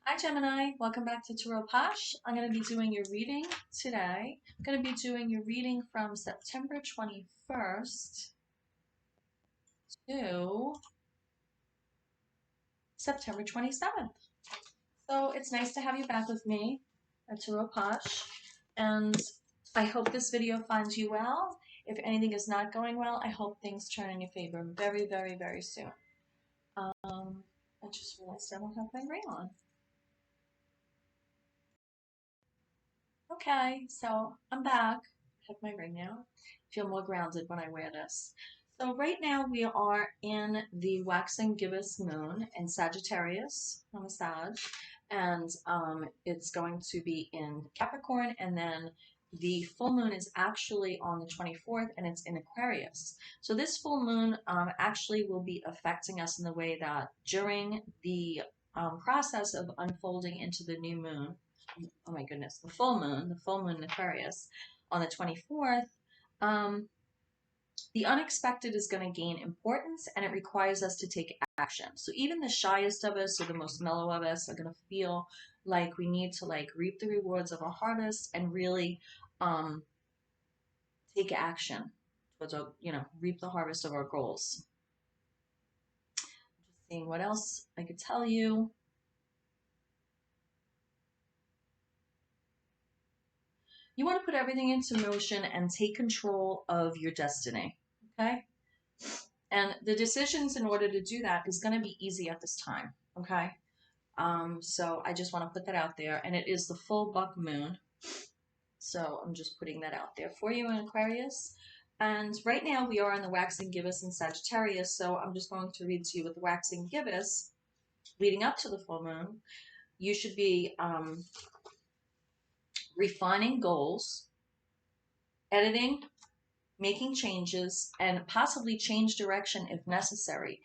Hi Gemini, welcome back to TAROTPOSH. I'm going to be doing your reading today. I'm going to be doing your reading from September 21st to September 27th. So it's nice to have you back with me at TAROTPOSH, and I hope this video finds you well. If anything is not going well, I hope things turn in your favor very, very, very soon. I just realized I don't have my ring on. Okay, so I'm back. I have my ring now. Feel more grounded when I wear this. So right now we are in the waxing gibbous moon in Sagittarius, Namaste, and it's going to be in Capricorn, and then the full moon is actually on the 24th, and it's in Aquarius. So this full moon actually will be affecting us in the way that during the process of unfolding into the new moon, oh my goodness, the full moon in Aquarius on the 24th, um, the unexpected is going to gain importance and it requires us to take action. So even the shyest of us or the most mellow of us are going to feel like we need to reap the rewards of our harvest and really um, take action towards our, reap the harvest of our goals. Just seeing what else I could tell you. You want to put everything into motion and take control of your destiny. Okay? And the decisions in order to do that is going to be easy at this time. Okay. So I just want to put that out there. And it is the full buck moon. So I'm just putting that out there for you in Aquarius. And right now we are in the waxing gibbous in Sagittarius. So I'm just going to read to you with the waxing gibbous leading up to the full moon. You should be refining goals, editing, making changes, and possibly change direction if necessary.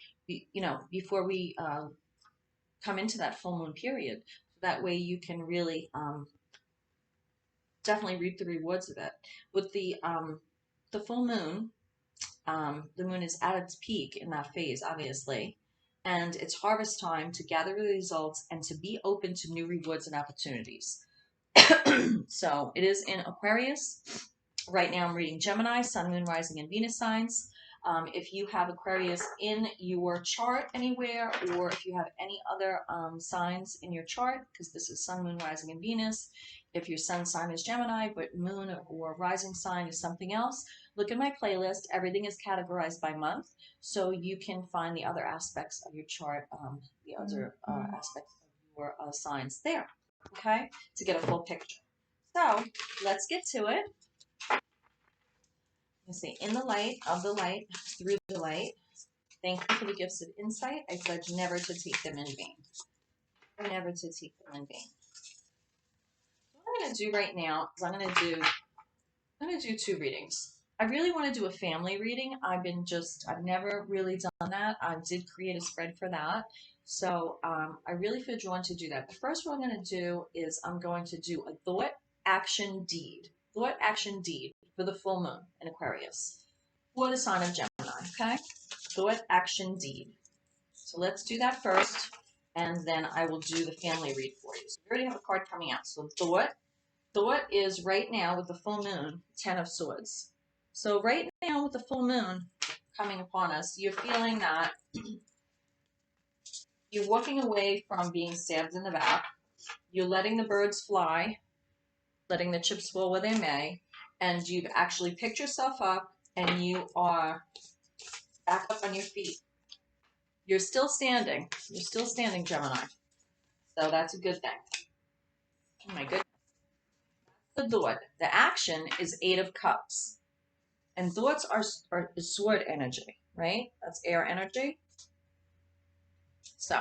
Before we come into that full moon period. That way you can really definitely reap the rewards of it. With the full moon, the moon is at its peak in that phase, obviously, and it's harvest time to gather the results and to be open to new rewards and opportunities. So it is in Aquarius. Right now I'm reading Gemini, Sun, Moon, Rising, and Venus signs. If you have Aquarius in your chart anywhere, or if you have any other signs in your chart, because this is Sun, Moon, Rising, and Venus. If your sun sign is Gemini, but moon or rising sign is something else, look at my playlist. Everything is categorized by month, so you can find the other aspects of your chart, the other aspects of your signs there, okay, to get a full picture. So let's get to it. You see, in the light of the light, through the light, thank you for the gifts of insight. I pledge never to take them in vain. Never to take them in vain. So what I'm going to do right now is I'm going to do two readings. I really want to do a family reading. I've never really done that. I did create a spread for that. So I really feel drawn to do that. The first one I'm going to do is I'm going to do a thought, action, deed. Thought, action, deed for the full moon in Aquarius. For the sign of Gemini, okay? Thought, action, deed. So let's do that first, and then I will do the family read for you. So you already have a card coming out. So thought is right now with the full moon, 10 of Swords. So right now with the full moon coming upon us, you're feeling that you're walking away from being stabbed in the back. You're letting the birds fly, letting the chips fall where they may, and you've actually picked yourself up and you are back up on your feet. You're still standing. You're still standing, Gemini. So that's a good thing. Oh my goodness. The thought. The action is 8 of Cups. And thoughts are sword energy, right? That's air energy. So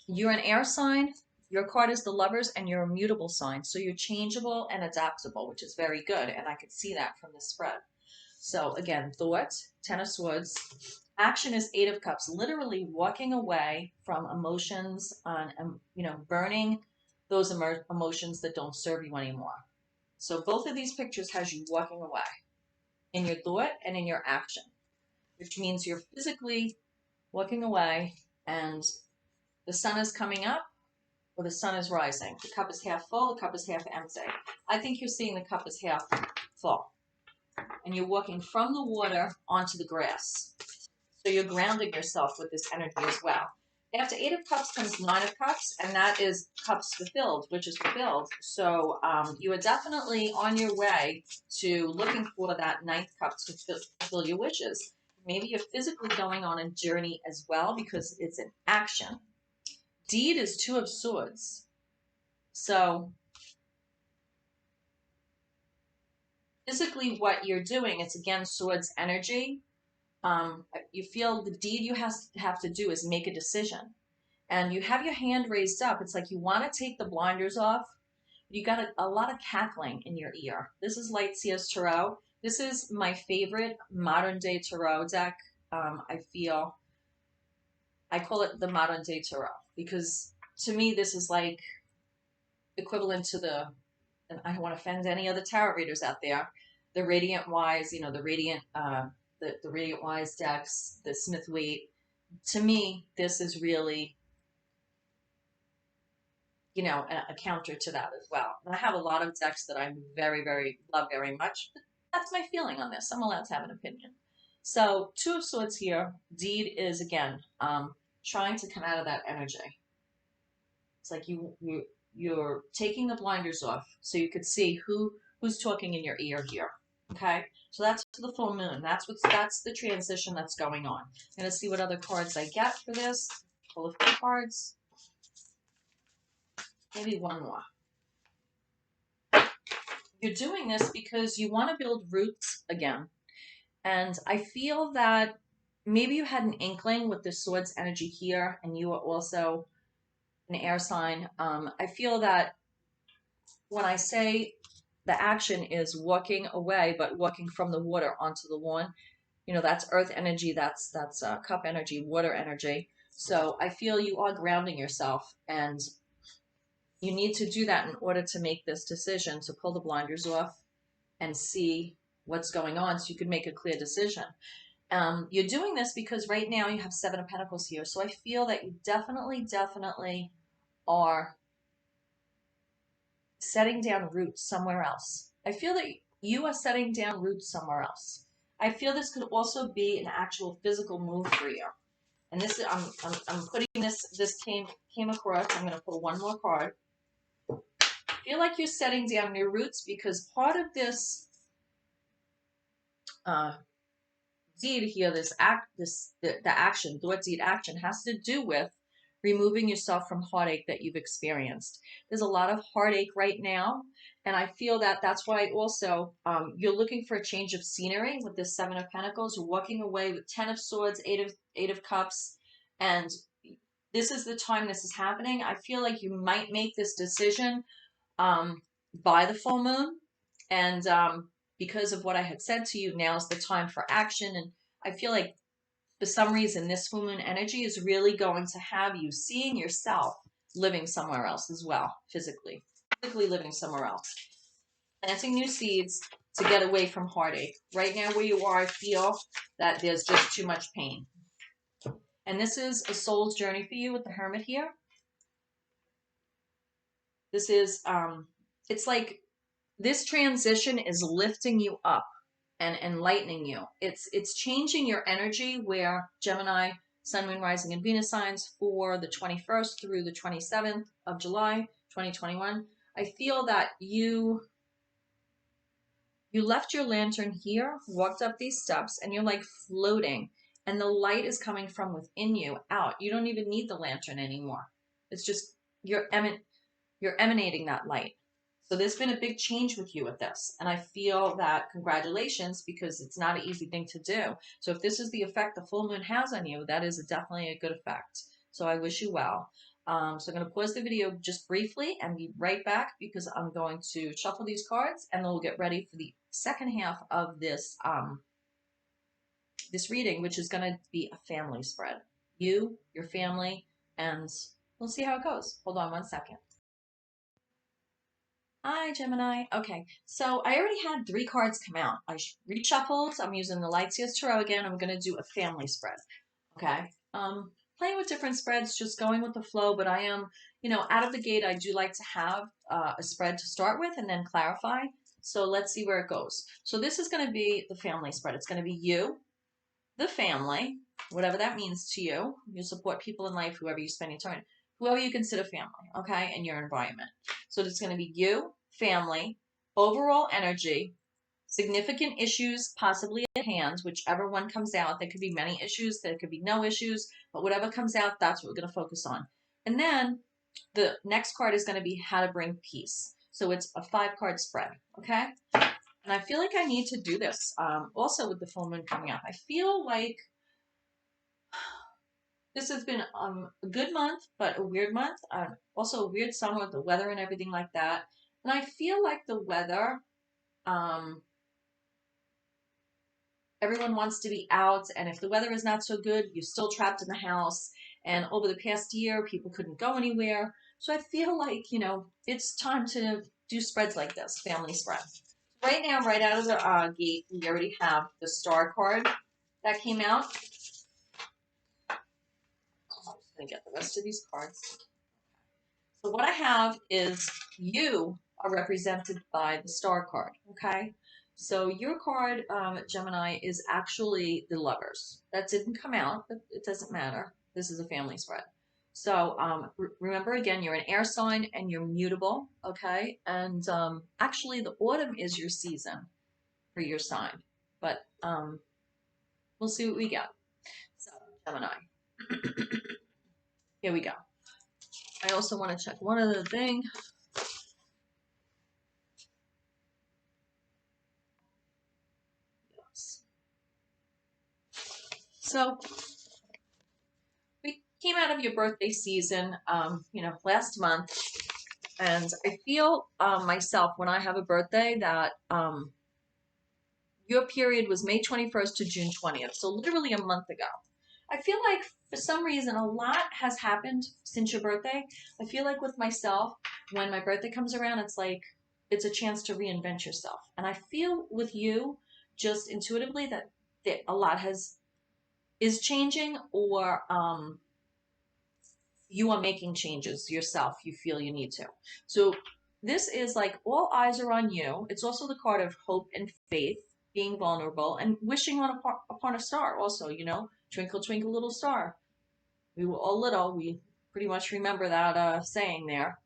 you're an air sign. Your card is the Lovers, and you're a mutable sign. So you're changeable and adaptable, which is very good. And I could see that from the spread. So again, thought, 10 of Swords. Action is 8 of Cups, literally walking away from emotions on, burning those emotions that don't serve you anymore. So both of these pictures has you walking away in your thought and in your action, which means you're physically walking away, and The sun is coming up or the sun is rising. The cup is half full, the cup is half empty. I think you're seeing the cup is half full. And you're walking from the water onto the grass. So you're grounding yourself with this energy as well. After 8 of Cups comes 9 of Cups, and that is cups fulfilled, which is fulfilled. So you are definitely on your way to looking for that 9th cup to fulfill your wishes. Maybe you're physically going on a journey as well because it's an action. Deed is 2 of Swords. So physically what you're doing, it's again Swords energy. You feel the deed you have to do is make a decision. And you have your hand raised up. It's like you want to take the blinders off. You got a lot of cackling in your ear. This is Light Seers Tarot. This is my favorite modern day tarot deck. I call it the modern day tarot because to me this is like equivalent to and I don't want to offend any other tarot readers out there, the Radiant Wise, the Radiant the Radiant Wise decks, the Smith Waite. To me, this is really, a counter to that as well. And I have a lot of decks that I very, very love very much. But that's my feeling on this. I'm allowed to have an opinion. So 2 of Swords here. Deed is, again, trying to come out of that energy. It's like you're taking the blinders off so you could see who's talking in your ear here. Okay, so that's the full moon. That's the transition that's going on. I'm gonna see what other cards I get for this. Pull a few cards. Maybe one more. You're doing this because you want to build roots again. And I feel that maybe you had an inkling with the Swords energy here, and you are also an air sign. I feel that when I say the action is walking away, but walking from the water onto the lawn, that's earth energy, that's cup energy, water energy. So I feel you are grounding yourself, and you need to do that in order to make this decision, to pull the blinders off and see what's going on so you can make a clear decision. You're doing this because right now you have 7 of Pentacles here. So I feel that you definitely are setting down roots somewhere else. I feel that you are setting down roots somewhere else. I feel this could also be an actual physical move for you. And this is, I'm putting this came across. I'm going to pull one more card. I feel like you're setting down your roots because part of this deed here, the action, thought deed action, has to do with removing yourself from heartache that you've experienced. There's a lot of heartache right now, and I feel that that's why also you're looking for a change of scenery with this 7 of Pentacles. You're walking away with 10 of Swords, 8 of Cups, and this is the time this is happening. I feel like you might make this decision by the full moon, and because of what I had said to you, now's the time for action. And I feel like for some reason, this full moon energy is really going to have you seeing yourself living somewhere else as well, physically living somewhere else. Planting new seeds to get away from heartache. Right now where you are, I feel that there's just too much pain. And this is a soul's journey for you with the Hermit here. This is, it's like this transition is lifting you up and enlightening you. It's changing your energy where Gemini, Sun, Moon, Rising, and Venus signs for the 21st through the 27th of July, 2021. I feel that you left your lantern here, walked up these steps, and you're like floating, and the light is coming from within you out. You don't even need the lantern anymore. It's just you're emanating that light. So there's been a big change with you with this. And I feel that congratulations, because it's not an easy thing to do. So if this is the effect the full moon has on you, that is definitely a good effect. So I wish you well. So I'm going to pause the video just briefly and be right back because I'm going to shuffle these cards and then we'll get ready for the second half of this, this reading, which is going to be a family spread. You, your family, and we'll see how it goes. Hold on one second. Hi, Gemini. Okay, so I already had 3 cards come out. I reshuffled. I'm using the Light Seers Tarot again. I'm going to do a family spread. Okay. playing with different spreads, just going with the flow. But I am, out of the gate, I do like to have a spread to start with and then clarify. So let's see where it goes. So this is going to be the family spread. It's going to be you, the family, whatever that means to you. You support people in life, whoever you spend your time, whoever you consider family, okay, and your environment. So it's going to be you, family, overall energy, significant issues possibly at hand, whichever one comes out. There could be many issues, there could be no issues, but whatever comes out, that's what we're going to focus on. And then the next card is going to be how to bring peace. So it's a 5-card spread, okay? And I feel like I need to do this also with the full moon coming up. I feel like this has been a good month, but a weird month. Also a weird summer with the weather and everything like that. And I feel like the weather, everyone wants to be out, and if the weather is not so good, you're still trapped in the house. And over the past year, people couldn't go anywhere. So I feel like, it's time to do spreads like this, family spread. Right now, right out of the gate, we already have the star card that came out. I'm just going to get the rest of these cards. So what I have is you are represented by the star card, okay? So your card, Gemini, is actually the lovers. That didn't come out, but it doesn't matter. This is a family spread. So remember, again, you're an air sign and you're mutable, okay? And actually, the autumn is your season for your sign. But we'll see what we get. So, Gemini. Here we go. I also want to check one other thing. Yes. So, we came out of your birthday season, last month. And I feel myself, when I have a birthday, that your period was May 21st to June 20th. So literally a month ago. I feel like for some reason a lot has happened since your birthday. I feel like with myself, when my birthday comes around, it's like it's a chance to reinvent yourself. And I feel with you just intuitively that a lot is changing, or you are making changes yourself. You feel you need to. So this is like all eyes are on you. It's also the card of hope and faith, being vulnerable, and wishing upon a star also, twinkle, twinkle, little star. We were all little. We pretty much remember that saying there.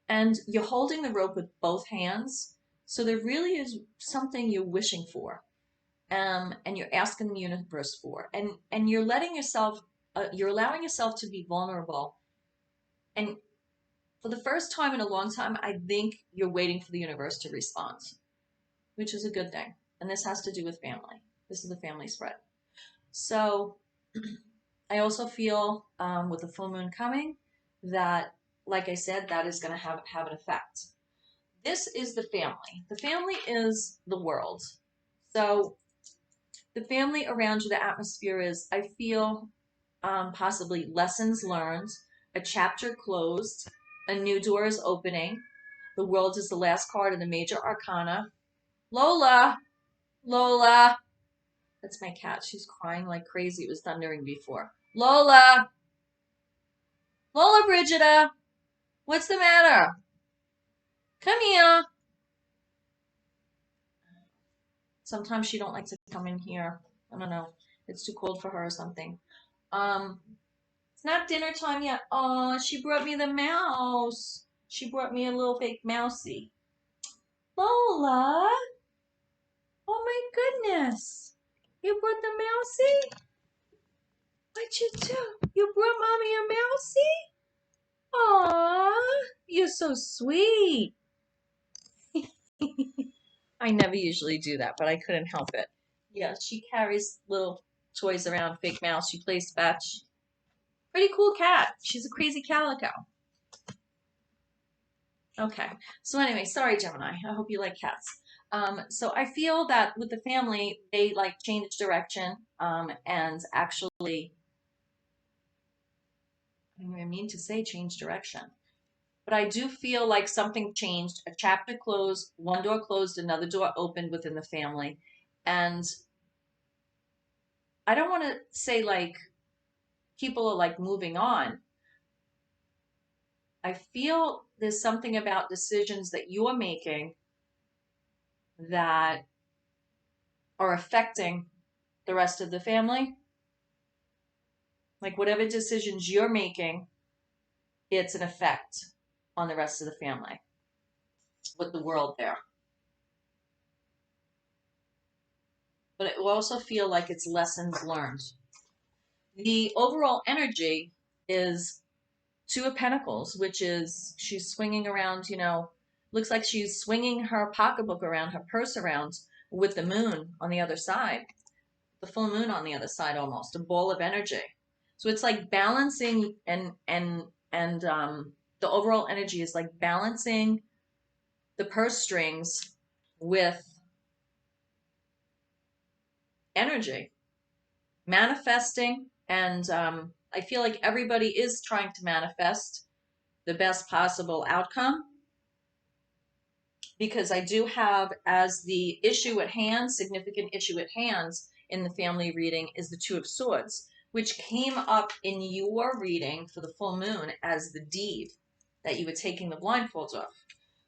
And you're holding the rope with both hands. So there really is something you're wishing for. And you're asking the universe for. And you're letting yourself, you're allowing yourself to be vulnerable. And for the first time in a long time, I think you're waiting for the universe to respond, which is a good thing. And this has to do with family. This is the family spread. So I also feel with the full moon coming that, like I said, that is going to have an effect. This is the family. The family is the world. So the family around you, the atmosphere is, I feel, possibly lessons learned, a chapter closed, a new door is opening. The world is the last card in the major arcana. Lola! Lola! That's my cat. She's crying like crazy. It was thundering before. Lola! Lola Brigida! What's the matter? Come here! Sometimes she don't like to come in here. I don't know. It's too cold for her or something. It's not dinner time yet. Oh, she brought me the mouse. She brought me a little fake mousey. Lola! Oh my goodness! You brought the mousey? What'd you do? You brought mommy a mousey? Aww, you're so sweet. I never usually do that, but I couldn't help it. Yeah, she carries little toys around, fake mouse. She plays fetch. Pretty cool cat. She's a crazy calico. Okay, so anyway, sorry, Gemini. I hope you like cats. So I feel that with the family, they like change direction and actually, I didn't mean to say change direction, but I do feel like something changed. A chapter closed, one door closed, another door opened within the family. And I don't want to say like people are like moving on. I feel there's something about decisions that you're making that are affecting the rest of the family. Like whatever decisions you're making, it's an effect on the rest of the family with the world there. But it will also feel like it's lessons learned. The overall energy is Two of Pentacles, which is she's swinging around, looks like she's swinging her pocketbook around, her purse around with the moon on the other side, the full moon on the other side, almost a ball of energy. So it's like balancing and the overall energy is like balancing the purse strings with energy, manifesting. And I feel like everybody is trying to manifest the best possible outcome, because I do have as the issue at hand, significant issue at hand in the family reading is the Two of Swords, which came up in your reading for the full moon as the deed that you were taking the blindfolds off.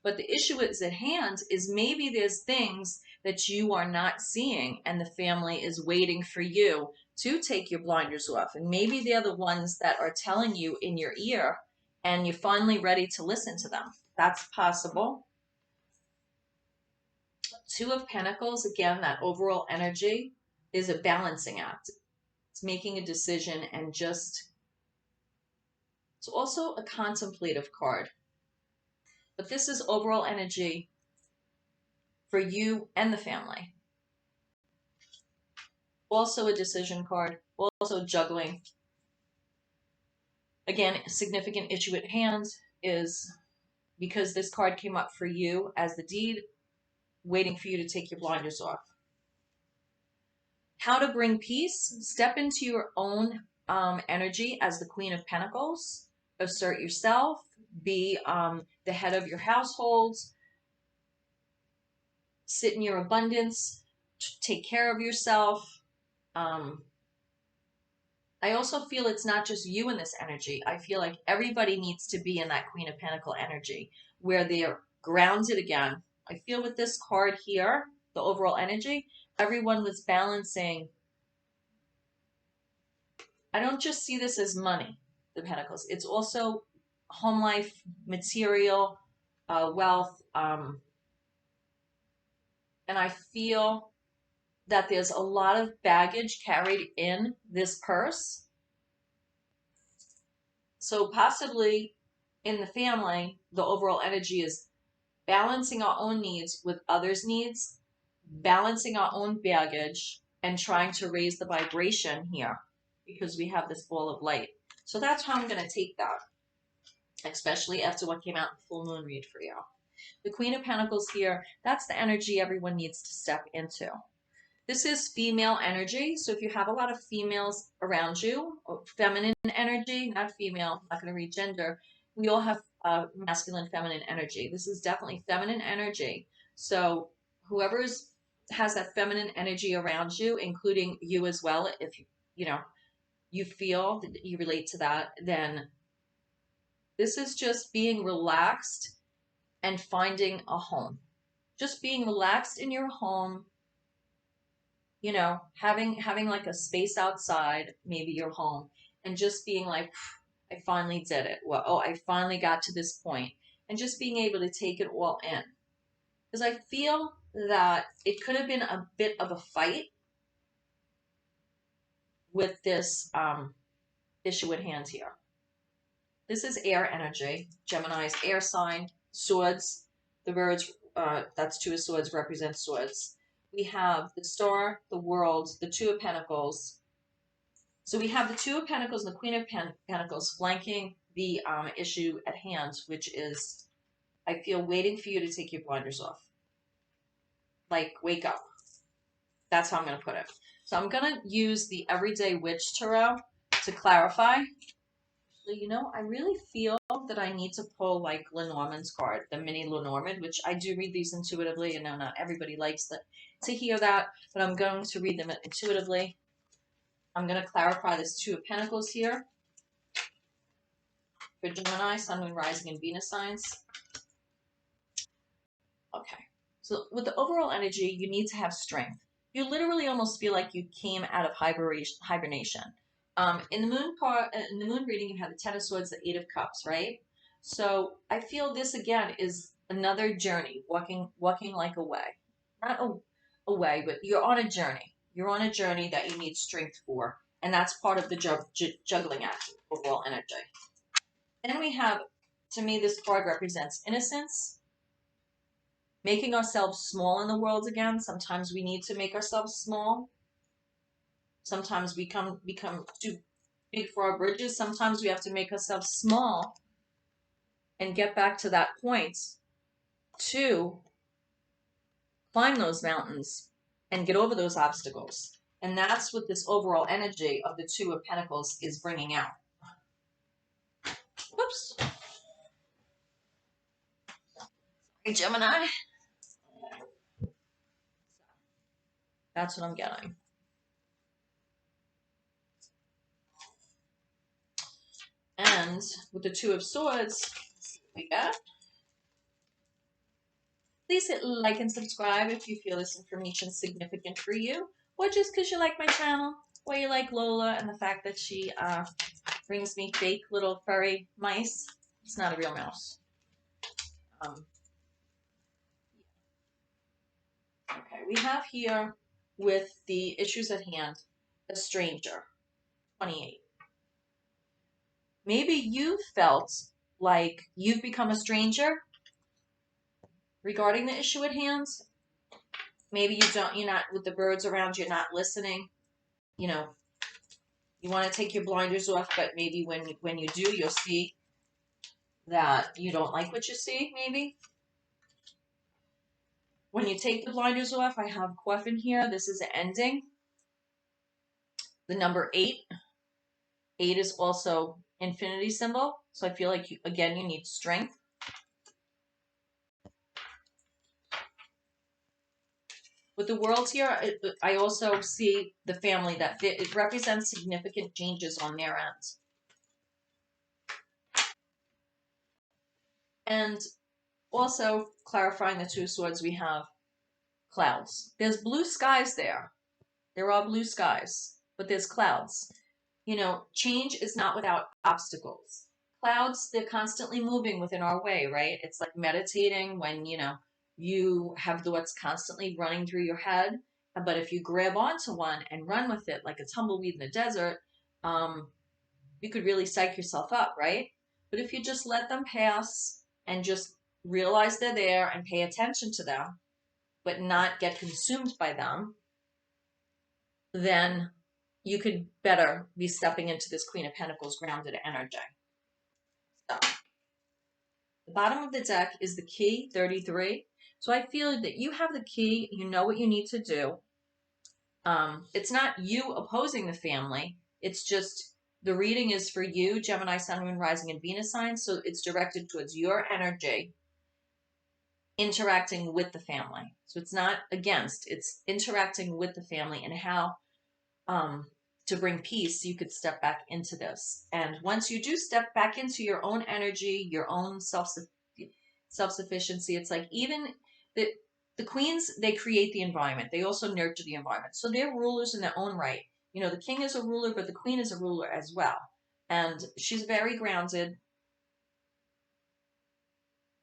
But the issue is at hand is maybe there's things that you are not seeing and the family is waiting for you to take your blinders off. And maybe they're the ones that are telling you in your ear and you're finally ready to listen to them. That's possible. Two of Pentacles, again, that overall energy is a balancing act. It's making a decision and it's also a contemplative card. But this is overall energy for you and the family. Also a decision card, also juggling. Again, a significant issue at hand is because this card came up for you as the deed, waiting for you to take your blinders off. How to bring peace? Step into your own energy as the Queen of Pentacles. Assert yourself. Be the head of your household. Sit in your abundance. Take care of yourself. I also feel it's not just you in this energy. I feel like everybody needs to be in that Queen of Pentacle energy where they're grounded again. I feel with this card here, the overall energy, everyone was balancing. I don't just see this as money, the Pentacles. It's also home life, material, wealth. And I feel that there's a lot of baggage carried in this purse. So possibly in the family, the overall energy is balancing our own needs with others' needs, balancing our own baggage, and trying to raise the vibration here because we have this ball of light. So that's how I'm going to take that, especially after what came out in the full moon read for you. The Queen of Pentacles here, that's the energy everyone needs to step into. This is female energy. So if you have a lot of females around you, or feminine energy, not female, I'm not going to read gender. We all have masculine, feminine energy. This is definitely feminine energy. So whoever has that feminine energy around you, including you as well, if you feel that you relate to that, then this is just being relaxed and finding a home. Just being relaxed in your home, having like a space outside, maybe your home, and just being like, I finally did it. Well, oh, I finally got to this point, and just being able to take it all in. Because I feel that it could have been a bit of a fight with this issue at hand here. This is air energy. Gemini's air sign, swords. The words, that's Two of Swords, represents swords. We have the Star, the World, the Two of Pentacles. So we have the Two of Pentacles and the Queen of Pentacles flanking the issue at hand, which is, I feel, waiting for you to take your blinders off. Like, wake up. That's how I'm going to put it. So I'm going to use the Everyday Witch Tarot to clarify. I really feel that I need to pull like Lenormand's card, the mini Lenormand, which I do read these intuitively, and not everybody likes to hear that, but I'm going to read them intuitively. I'm going to clarify this Two of Pentacles here for Gemini, Sun, Moon, Rising, and Venus signs. Okay. So with the overall energy, you need to have strength. You literally almost feel like you came out of hibernation. In the moon reading, you have the Ten of Swords, the Eight of Cups, right? So I feel this again is another journey, walking like a way, not a way, but you're on a journey. You're on a journey that you need strength for, and that's part of the juggling act, overall energy. Then we have, to me, this card represents innocence, making ourselves small in the world again. Sometimes we need to make ourselves small. Sometimes we become too big for our bridges. Sometimes we have to make ourselves small and get back to that point to climb those mountains and get over those obstacles. And that's what this overall energy of the Two of Pentacles is bringing out. Whoops. Hey, Gemini. That's what I'm getting. And with the Two of Swords, we got. Please hit like and subscribe if you feel this information is significant for you, or just because you like my channel, or you like Lola and the fact that she brings me fake little furry mice. It's not a real mouse. Okay, we have here with the issues at hand, a stranger, 28. Maybe you felt like you've become a stranger regarding the issue at hand. Maybe you're not with the birds around, you're not listening. You know, you want to take your blinders off, but maybe when you do, you'll see that you don't like what you see, maybe. When you take the blinders off, I have Coffin here. This is an ending. The number 8. 8 is also infinity symbol. So I feel like, you need strength. With the worlds here, I also see the family that it represents significant changes on their end. And also clarifying the Two of Swords, we have clouds. There's blue skies there. There are blue skies, but there's clouds. You know, change is not without obstacles. Clouds, they're constantly moving within our way, right? It's like meditating when, you have thoughts constantly running through your head. But if you grab onto one and run with it like a tumbleweed in the desert, you could really psych yourself up, right? But if you just let them pass and just realize they're there and pay attention to them, but not get consumed by them, then you could better be stepping into this Queen of Pentacles grounded energy. So, the bottom of the deck is the key, 33. So I feel that you have the key, you know what you need to do. It's not you opposing the family. It's just the reading is for you, Gemini, Sun, Moon, Rising, and Venus signs. So it's directed towards your energy interacting with the family. So it's not against, it's interacting with the family and how to bring peace, you could step back into this. And once you do step back into your own energy, your own self-sufficiency, it's like even the queens, they create the environment. They also nurture the environment. So they're rulers in their own right. You know, the king is a ruler, but the queen is a ruler as well. And she's very grounded.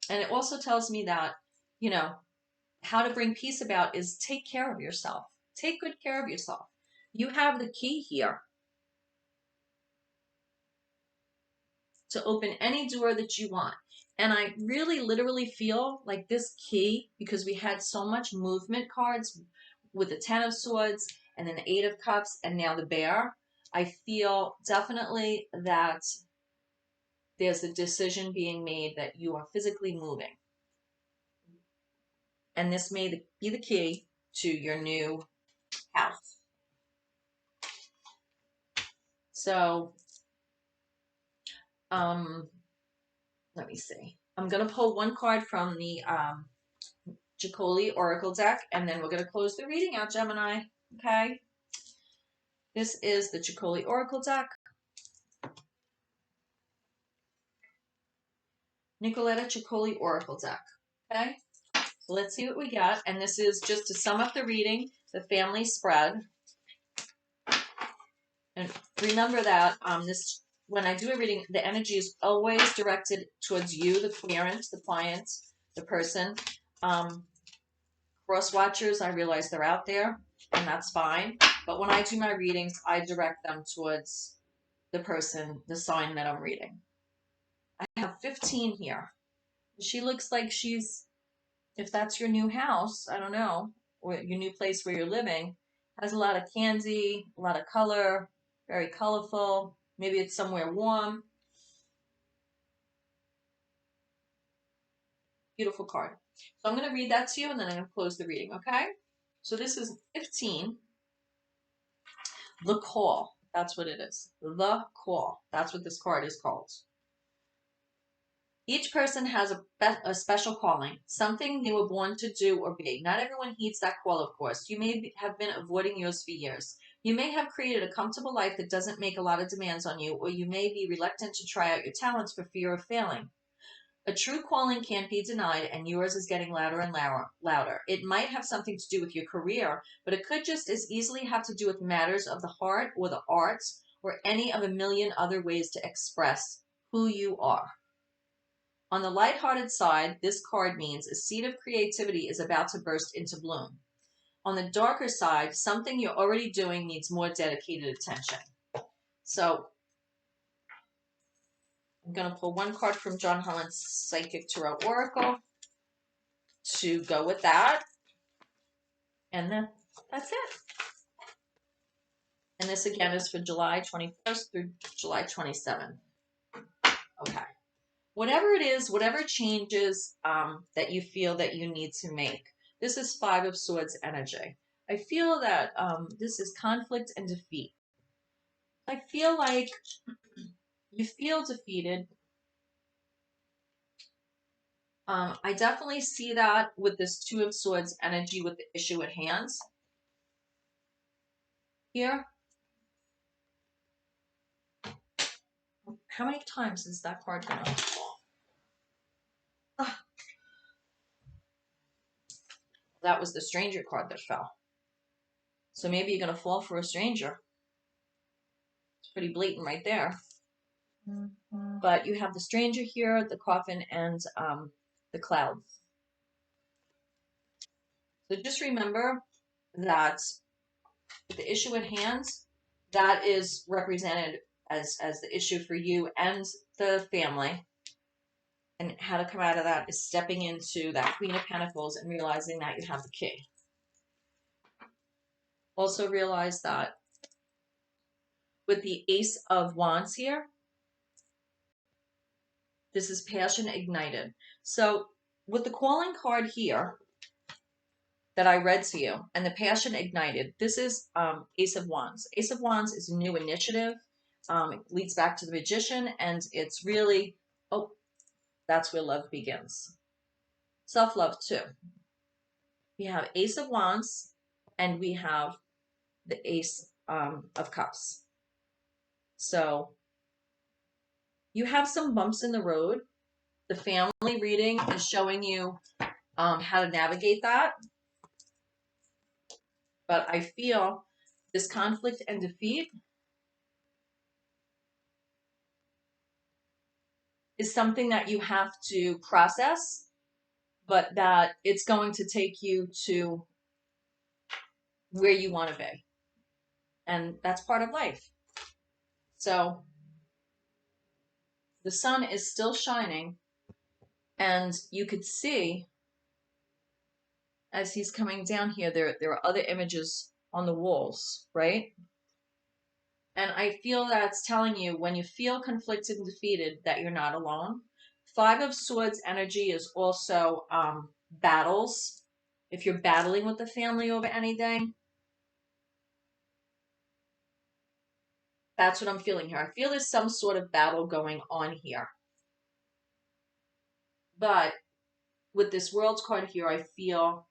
And it also tells me that, how to bring peace about is take care of yourself. Take good care of yourself. You have the key here to open any door that you want. And I really literally feel like this key, because we had so much movement cards with the Ten of Swords and then the Eight of Cups and now the Bear, I feel definitely that there's a decision being made that you are physically moving. And this may be the key to your new house. So, let me see. I'm going to pull one card from the Jacoli Oracle deck, and then we're going to close the reading out, Gemini. Okay? This is the Chicoli Oracle deck. Nicoletta Chicoli Oracle deck. Okay, so let's see what we got. And this is just to sum up the reading, the family spread. And remember that this, when I do a reading, the energy is always directed towards you, the parent, the client, the person. Cross watchers, I realize they're out there, and that's fine. But when I do my readings, I direct them towards the person, the sign that I'm reading. I have 15 here. She looks like she's, if that's your new house, I don't know, or your new place where you're living, has a lot of candy, a lot of color, very colorful. Maybe it's somewhere warm. Beautiful card. So I'm going to read that to you, and then I'm going to close the reading, okay? So this is 15. The Call. That's what it is. The Call. That's what this card is called. Each person has a special calling, something they were born to do or be. Not everyone heeds that call, of course. You may have been avoiding yours for years. You may have created a comfortable life that doesn't make a lot of demands on you, or you may be reluctant to try out your talents for fear of failing. A true calling can't be denied, and yours is getting louder and louder. It might have something to do with your career, but it could just as easily have to do with matters of the heart or the arts or any of a million other ways to express who you are. On the lighthearted side, this card means a seed of creativity is about to burst into bloom. On the darker side, something you're already doing needs more dedicated attention. So I'm going to pull one card from John Holland's Psychic Tarot Oracle to go with that. And then that's it. And this again is for July 21st through July 27th. Okay. Whatever it is, whatever changes that you feel that you need to make. This is Five of Swords energy. I feel that this is conflict and defeat. I feel like you feel defeated. I definitely see that with this Two of Swords energy with the issue at hand. Here. How many times is that card going to fall? That was the stranger card that fell. So maybe you're going to fall for a stranger. It's pretty blatant right there. Mm-hmm. But you have the stranger here, the coffin, and the clouds. So just remember that the issue at hand, that is represented as the issue for you and the family. And how to come out of that is stepping into that Queen of Pentacles and realizing that you have the key. Also realize that with the Ace of Wands here, this is passion ignited. So with the calling card here that I read to you and the passion ignited, this is Ace of Wands. Ace of Wands is a new initiative. It leads back to the Magician, and it's really, oh, that's where love begins. Self-love too. We have Ace of Wands and we have the Ace of Cups. So you have some bumps in the road. The family reading is showing you how to navigate that. But I feel this conflict and defeat is something that you have to process, but that it's going to take you to where you want to be. And that's part of life. So the sun is still shining, and you could see as he's coming down here, there are other images on the walls, right? And I feel that's telling you when you feel conflicted and defeated that you're not alone. Five of Swords energy is also battles. If you're battling with the family over anything, that's what I'm feeling here. I feel there's some sort of battle going on here. But with this World's card here, I feel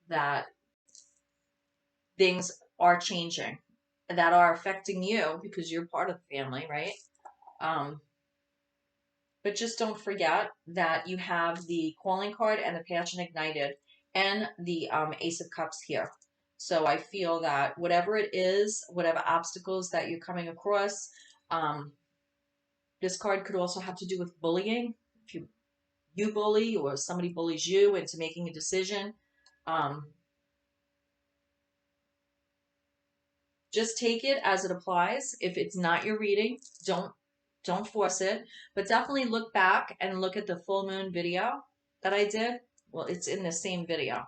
that things are changing. that are affecting you because you're part of the family, right? But just don't forget that you have the calling card and the passion ignited and the Ace of Cups here. So I feel that whatever it is, whatever obstacles that you're coming across, um, this card could also have to do with bullying. If you bully or somebody bullies you into making a decision, um, just take it as it applies. If it's not your reading, don't force it, but definitely look back and look at the full moon video that I did. Well, it's in the same video.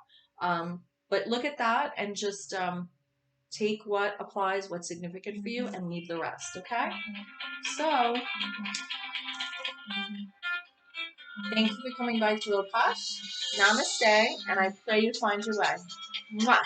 But look at that and just take what applies, what's significant for you, and leave the rest, okay? So, thank you for coming by TAROTPOSH. Namaste, and I pray you find your way. Mwah.